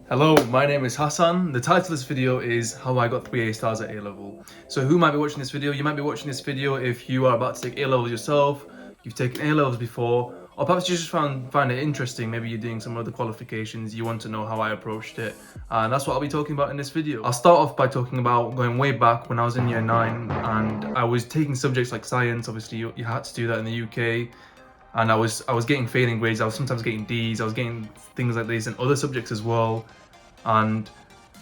Hello, my name is Hassan. The title of this video is how I got 3 A stars at A-level. So who might be watching this video? You might be watching this video if you are about to take A-levels yourself, you've taken A-levels before, or perhaps you just find it interesting. Maybe you're doing some other qualifications, you want to know how I approached it. And that's what I'll be talking about in this video. I'll start off by talking about going way back when I was in year 9 and I was taking subjects like science. Obviously you had to do that in the UK. And I was getting failing grades. I was sometimes getting D's. I was getting things like this in other subjects as well. And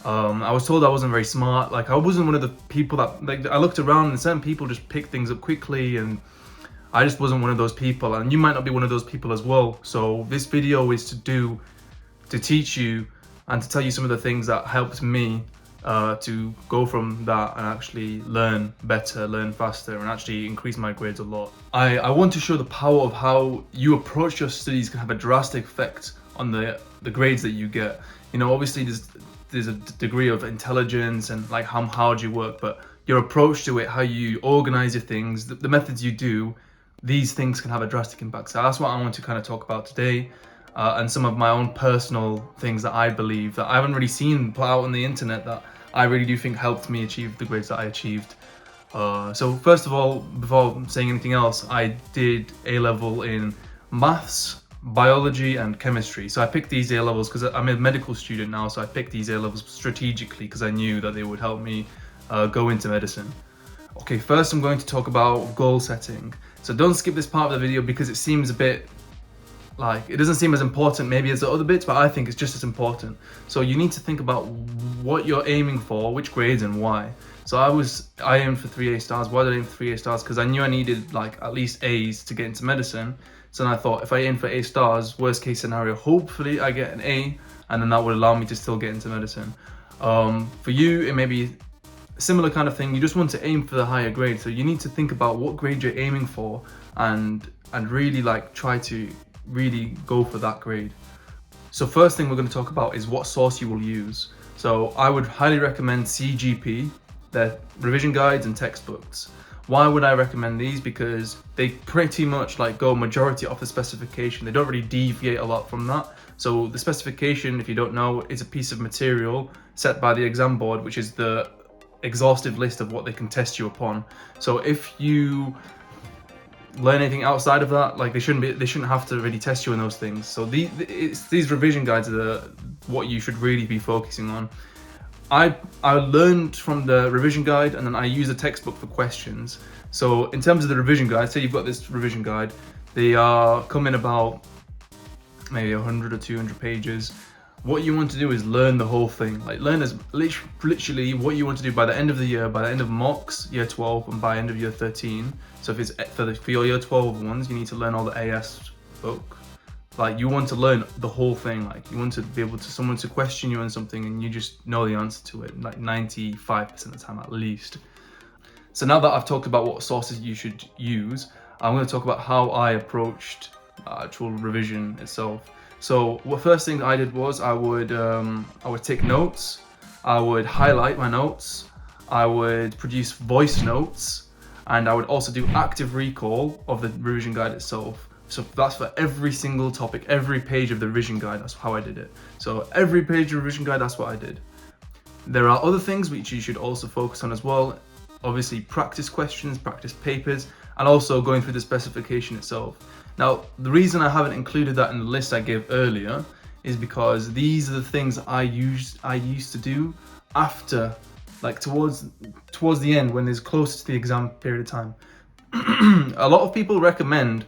I was told I wasn't very smart. Like I wasn't one of the people that, like, I looked around and certain people just pick things up quickly, and I just wasn't one of those people. And you might not be one of those people as well. So this video is to teach you and to tell you some of the things that helped me to go from that and actually learn better, learn faster, and actually increase my grades a lot. I want to show the power of how you approach your studies can have a drastic effect on the grades that you get. You know, obviously there's a degree of intelligence and like how hard you work, but your approach to it, how you organize your things, the methods you do, these things can have a drastic impact. So that's what I want to kind of talk about today. And some of my own personal things that I believe that I haven't really seen put out on the internet that I really do think helped me achieve the grades that I achieved. So first of all, before saying anything else, I did A-level in maths, biology and chemistry. So I picked these A-levels because I'm a medical student now, so I picked these A-levels strategically because I knew that they would help me go into medicine. Okay, first I'm going to talk about goal setting. So don't skip this part of the video because it seems a bit like, it doesn't seem as important maybe as the other bits, but I think it's just as important. So you need to think about what you're aiming for, which grades and why. So I aimed for 3 A stars. Why did I aim for 3 A stars? Because I knew I needed like at least A's to get into medicine. So then I thought if I aim for A stars, worst case scenario, hopefully I get an A, and then that would allow me to still get into medicine. For you, it may be a similar kind of thing. You just want to aim for the higher grade. So you need to think about what grade you're aiming for and really like try to really go for that grade. So first thing we're going to talk about is what source you will use. So I would highly recommend CGP, their revision guides and textbooks. Why would I recommend these? Because they pretty much like go majority off the specification. They don't really deviate a lot from that. So the specification, if you don't know, is a piece of material set by the exam board, which is the exhaustive list of what they can test you upon. So if you learn anything outside of that, like they shouldn't have to really test you on those things. So these revision guides are what you should really be focusing on. I learned from the revision guide, and then I use a textbook for questions. So in terms of the revision guide, say you've got this revision guide, they come in about maybe 100 or 200 pages. What you want to do is learn the whole thing. Like learn as literally what you want to do by the end of the year, by the end of mocks, year 12, and by end of year 13. So if it's for your year 12 ones, you need to learn all the AS book. Like you want to learn the whole thing. Like you want to be able to someone to question you on something and you just know the answer to it, like 95% of the time at least. So now that I've talked about what sources you should use, I'm going to talk about how I approached actual revision itself. So what first thing I did was I would take notes, I would highlight my notes, I would produce voice notes, and I would also do active recall of the revision guide itself. So that's for every single topic, every page of the revision guide. That's how I did it. So every page of the revision guide, that's what I did. There are other things which you should also focus on as well. Obviously practice questions, practice papers, and also going through the specification itself. Now, the reason I haven't included that in the list I gave earlier is because these are the things I used to do after, like towards the end, when it's closer to the exam period of time. A lot of people recommend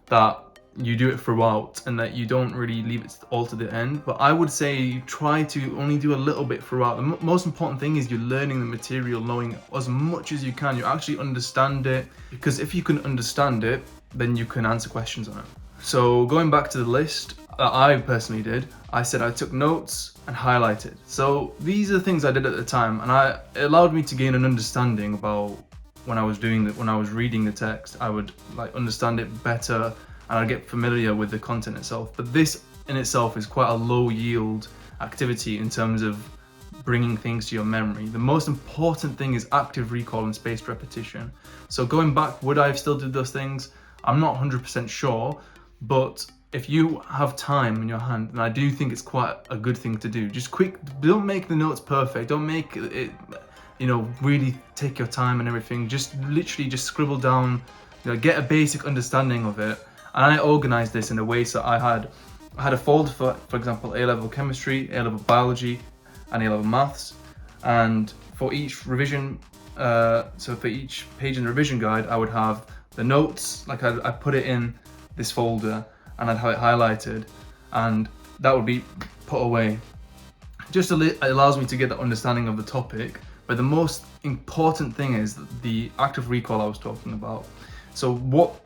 that you do it throughout and that you don't really leave it all to the end, but I would say you try to only do a little bit throughout. The most important thing is you're learning the material, knowing as much as you can. You actually understand it, because if you can understand it, then you can answer questions on it. So going back to the list that I personally did, I said I took notes and highlighted. So these are the things I did at the time, and it allowed me to gain an understanding about when I was reading the text. I would like understand it better and I'd get familiar with the content itself. But this in itself is quite a low yield activity in terms of bringing things to your memory. The most important thing is active recall and spaced repetition. So going back, would I have still did those things? I'm not 100% sure, but if you have time in your hand, and I do think it's quite a good thing to do, just don't make the notes perfect, don't make it, really take your time and everything. Just literally just scribble down, get a basic understanding of it. And I organized this in a way so I had a folder for example, A-level chemistry, A-level biology, and A-level maths. And for each revision, so for each page in the revision guide, I would have the notes, like I put it in this folder, and I'd have it highlighted, and that would be put away. Just it allows me to get the understanding of the topic, but the most important thing is the active recall I was talking about. So what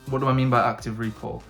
do I mean by active recall?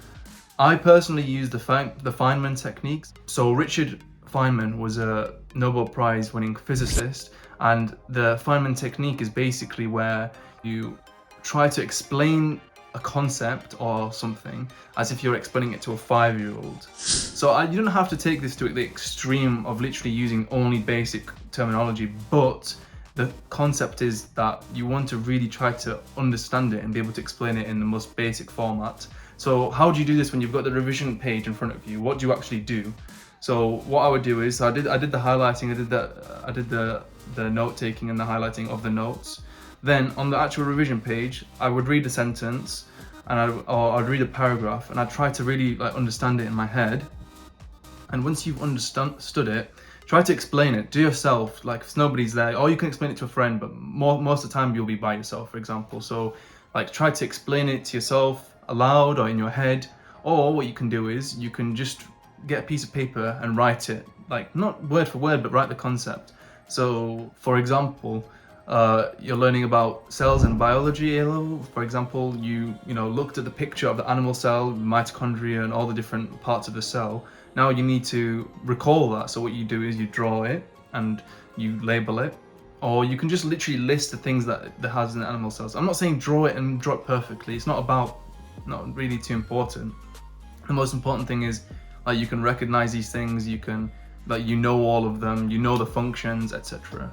I personally use the Feynman techniques. So Richard Feynman was a Nobel Prize winning physicist, and the Feynman technique is basically where you try to explain a concept or something as if you're explaining it to a 5-year-old. So you don't have to take this to the extreme of literally using only basic terminology, but the concept is that you want to really try to understand it and be able to explain it in the most basic format. So how do you do this when you've got the revision page in front of you? What do you actually do? So what I would do is, I did the highlighting, I did the note taking and the highlighting of the notes. Then on the actual revision page, I would read the sentence, and I'd read a paragraph, and I'd try to really understand it in my head. And once you've understood it, try to explain it to yourself, like if nobody's there, or you can explain it to a friend, but most of the time you'll be by yourself, for example. So try to explain it to yourself aloud or in your head, or what you can do is you can just get a piece of paper and write it, not word for word, but write the concept. So for example, you're learning about cells in biology A-level. For example, you looked at the picture of the animal cell, mitochondria, and all the different parts of the cell. Now you need to recall that. So what you do is you draw it and you label it, or you can just literally list the things that has in the animal cells. I'm not saying draw it and draw it perfectly. It's not really too important. The most important thing is you can recognize these things. You can all of them. You know the functions, etc.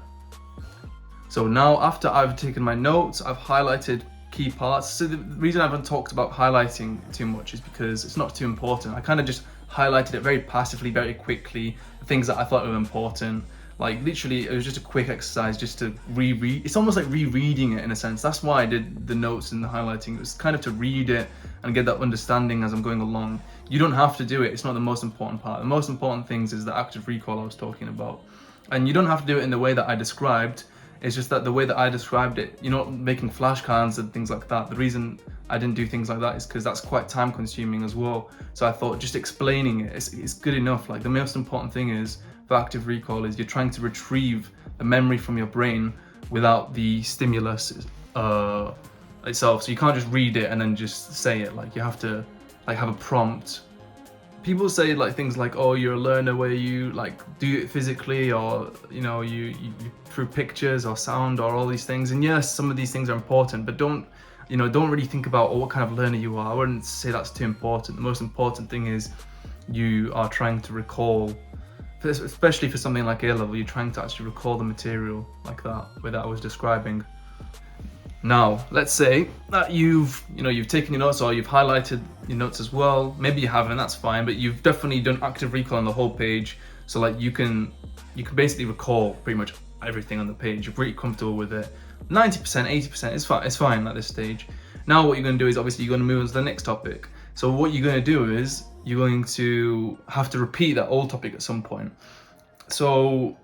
So now after I've taken my notes, I've highlighted key parts. So the reason I haven't talked about highlighting too much is because it's not too important. I kind of just highlighted it very passively, very quickly, the things that I thought were important. Literally, it was just a quick exercise just to reread. It's almost like rereading it in a sense. That's why I did the notes and the highlighting. It was kind of to read it and get that understanding as I'm going along. You don't have to do it. It's not the most important part. The most important things is the active recall I was talking about. And you don't have to do it in the way that I described. It's just that the way that I described it, making flashcards and things like that. The reason I didn't do things like that is because that's quite time consuming as well. So I thought just explaining it is good enough. The most important thing is for active recall is you're trying to retrieve the memory from your brain without the stimulus itself. So you can't just read it and then just say it. You have to have a prompt. People say things like, oh, you're a learner where you do it physically, or you through pictures or sound or all these things. And yes, some of these things are important, but don't really think about what kind of learner you are. I wouldn't say that's too important. The most important thing is you are trying to recall, especially for something like A-level, you're trying to actually recall the material like that I was describing. Now, let's say that you've taken your notes, or you've highlighted your notes as well. Maybe you haven't, that's fine, but you've definitely done active recall on the whole page. So you can basically recall pretty much everything on the page. You're pretty comfortable with it. 90%, 80%, it's fine at this stage. Now what you're going to do is obviously you're going to move on to the next topic. So what you're going to do is you're going to have to repeat that old topic at some point. So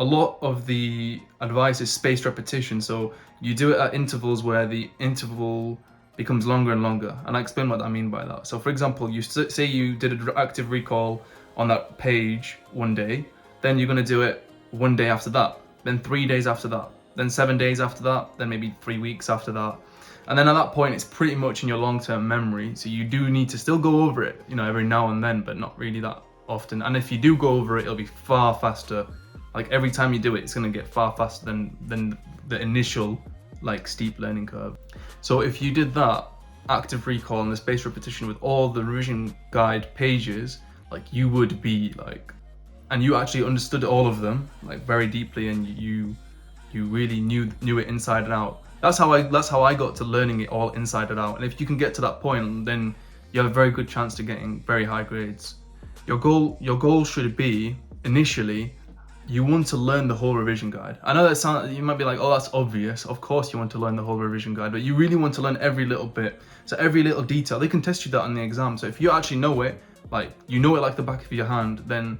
a lot of the advice is spaced repetition. So you do it at intervals where the interval becomes longer and longer. And I explain what I mean by that. So for example, you say you did an active recall on that page one day, then you're going to do it one day after that, then 3 days after that, then 7 days after that, then maybe 3 weeks after that. And then at that point, it's pretty much in your long-term memory. So you do need to still go over it, every now and then, but not really that often. And if you do go over it, it'll be far faster. Every time you do it, it's going to get far faster than the initial steep learning curve. So if you did that active recall and the spaced repetition with all the revision guide pages, you would be and you actually understood all of them very deeply, and you really knew it inside and out. That's how I got to learning it all inside and out. And if you can get to that point, then you have a very good chance to getting very high grades. Your goal should be, initially, you want to learn the whole revision guide. I know you might be like, oh, that's obvious. Of course you want to learn the whole revision guide, but you really want to learn every little bit. So every little detail, they can test you that on the exam. So if you actually know it, like you know it like the back of your hand, then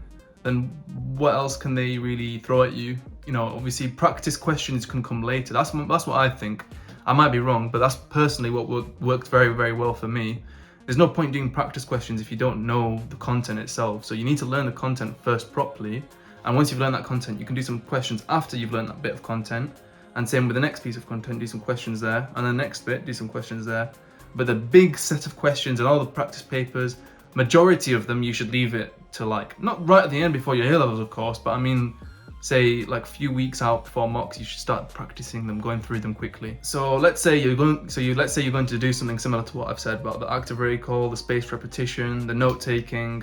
what else can they really throw at you? You know, obviously practice questions can come later. That's what I think. I might be wrong, but that's personally what worked very, very well for me. There's no point doing practice questions if you don't know the content itself. So you need to learn the content first properly. And once you've learned that content, you can do some questions after you've learned that bit of content. And same with the next piece of content, do some questions there. And the next bit, do some questions there. But the big set of questions and all the practice papers, majority of them, you should leave it to like, not right at the end before your A-levels, of course, but I mean, say like a few weeks out before mocks, you should start practicing them, going through them quickly. So let's say you're going to do something similar to what I've said about the active recall, the spaced repetition, the note taking.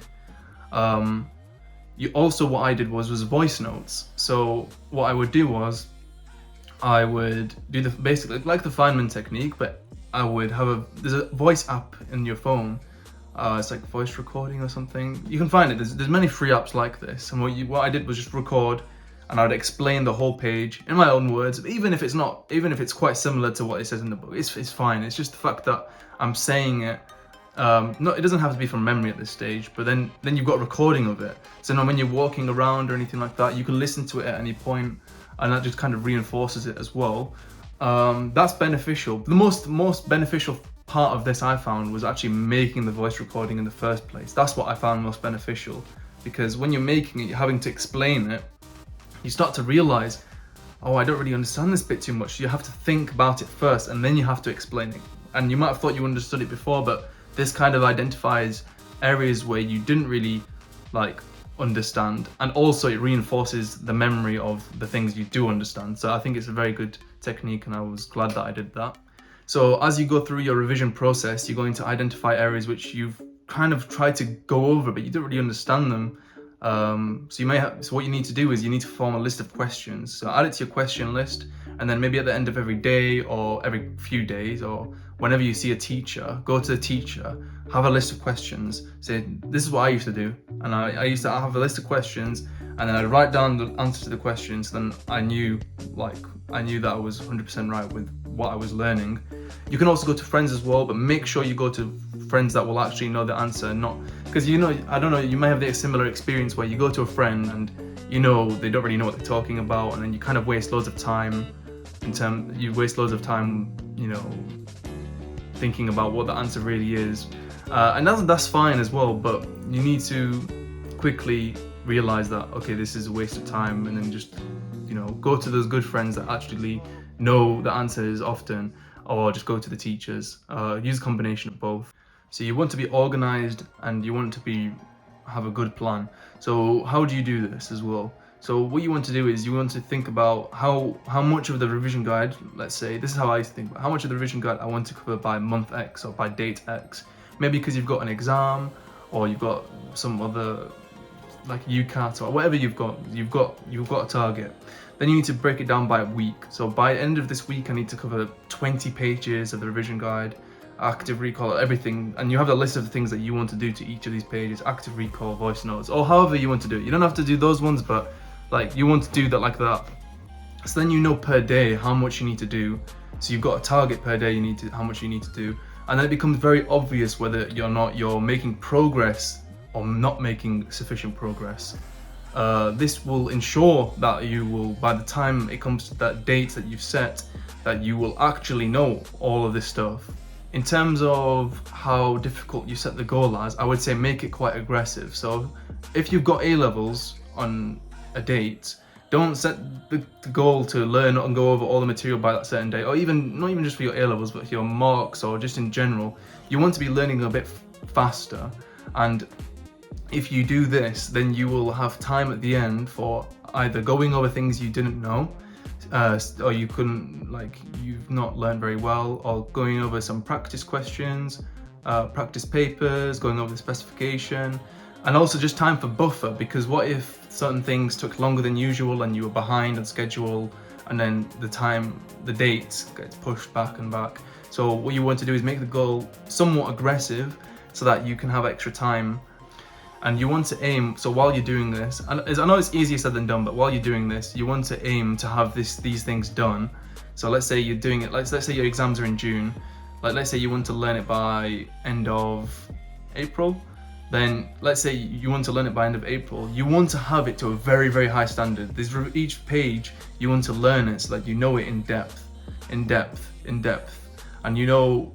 What I did was voice notes. So what I would do was, I would do basically like the Feynman technique, but I would have there's a voice app in your phone. It's like voice recording or something. You can find it. There's many free apps like this. And what I did was just record, and I'd explain the whole page in my own words. Even if it's quite similar to what it says in the book, it's fine. It's just the fact that I'm saying it. It doesn't have to be from memory at this stage, but then you've got a recording of it. So now when you're walking around or anything like that, you can listen to it at any point, and that just kind of reinforces it as well. That's beneficial. The most beneficial part of this I found was actually making the voice recording in the first place. That's what I found most beneficial, because when you're making it, you're having to explain it, you start to realize, oh, I don't really understand this bit too much. You have to think about it first, and then you have to explain it. And you might have thought you understood it before, but this kind of identifies areas where you didn't really understand, and also it reinforces the memory of the things you do understand. So I think it's a very good technique, and I was glad that I did that. So as you go through your revision process, you're going to identify areas which you've kind of tried to go over, but you don't really understand them. So what you need to do is you need to form a list of questions. So add it to your question list, and then maybe at the end of every day or every few days, or whenever you see a teacher, go to the teacher, have a list of questions, say, this is what I used to do. And I used to have a list of questions, and then I'd write down the answer to the questions. Then I knew that I was 100% right with what I was learning. You can also go to friends as well, but make sure you go to friends that will actually know the answer, not because I don't know, you may have the similar experience where you go to a friend and they don't really know what they're talking about, and then you kind of waste loads of time thinking about what the answer really is, and that's fine as well, but you need to quickly realize that, okay, this is a waste of time, and then just go to those good friends that actually know the answers often, or just go to the teachers. Use a combination of both. So you want to be organized, and you want to have a good plan. So how do you do this as well? So what you want to do is you want to think about how much of the revision guide, let's say, this is how I think about how much of the revision guide I want to cover by month X or by date X. Maybe because you've got an exam, or you've got some other like UCAT or whatever you've got a target. Then you need to break it down by a week. So by the end of this week, I need to cover 20 pages of the revision guide, active recall, everything, and you have a list of the things that you want to do to each of these pages: active recall, voice notes, or however you want to do it. You don't have to do those ones, but you want to do that like that. So then you know per day how much you need to do. So you've got a target per day, how much you need to do, and then it becomes very obvious whether you're making progress or not making sufficient progress. This will ensure that you will, by the time it comes to that date that you've set, that you will actually know all of this stuff. In terms of how difficult you set the goal as, I would say make it quite aggressive. So if you've got A-levels on a date, don't set the goal to learn and go over all the material by that certain date, or not even just for your A-levels, but for your marks or just in general. You want to be learning a bit faster, and if you do this, then you will have time at the end for either going over things you didn't know, or you've not learned very well, or going over some practice questions, practice papers, going over the specification, and also just time for buffer, because what if certain things took longer than usual and you were behind on schedule, and then the date gets pushed back and back. So what you want to do is make the goal somewhat aggressive, so that you can have extra time. And you want to aim, so while you're doing this, and I know it's easier said than done, but while you're doing this, you want to aim to have these things done. So let's say you're doing it, let's say your exams are in June, like let's say you want to learn it by end of April, then let's say you want to learn it by end of April, you want to have it to a very, very high standard. Each page, you want to learn it so that you know it in depth, and you know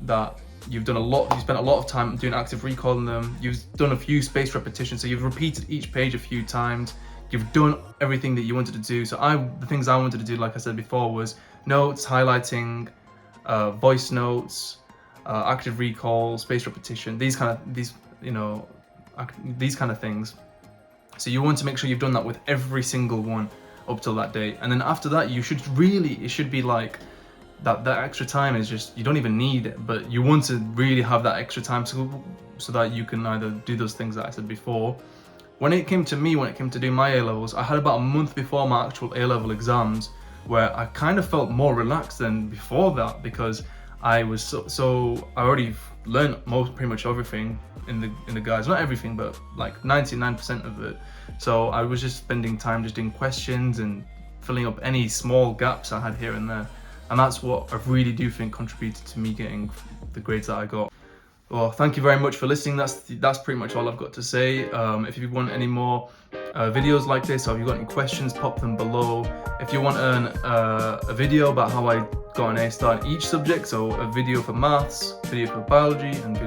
that you've spent a lot of time doing active recall on them, you've done a few spaced repetitions, so you've repeated each page a few times, you've done everything that you wanted to do. So the things I wanted to do, like I said before, was notes, highlighting, voice notes, active recall, spaced repetition, these kind of things. So you want to make sure you've done that with every single one up till that date. And then after that, it should be like, that extra time is just, you don't even need it, but you want to really have that extra time so that you can either do those things that I said before. When it came to doing my A-levels, I had about a month before my actual A-level exams where I kind of felt more relaxed than before that, because I was I already learned pretty much everything in the guides, not everything, but like 99% of it. So I was just spending time just doing questions and filling up any small gaps I had here and there. And that's what I really do think contributed to me getting the grades that I got. Well, thank you very much for listening. That's pretty much all I've got to say. If you want any more videos like this, or if you've got any questions, pop them below. If you want a video about how I got an A-star in each subject, so a video for maths, video for biology, and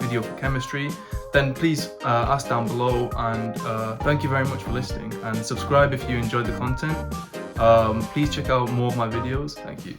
video for chemistry, then please ask down below. And thank you very much for listening, and subscribe if you enjoyed the content. Please check out more of my videos. Thank you.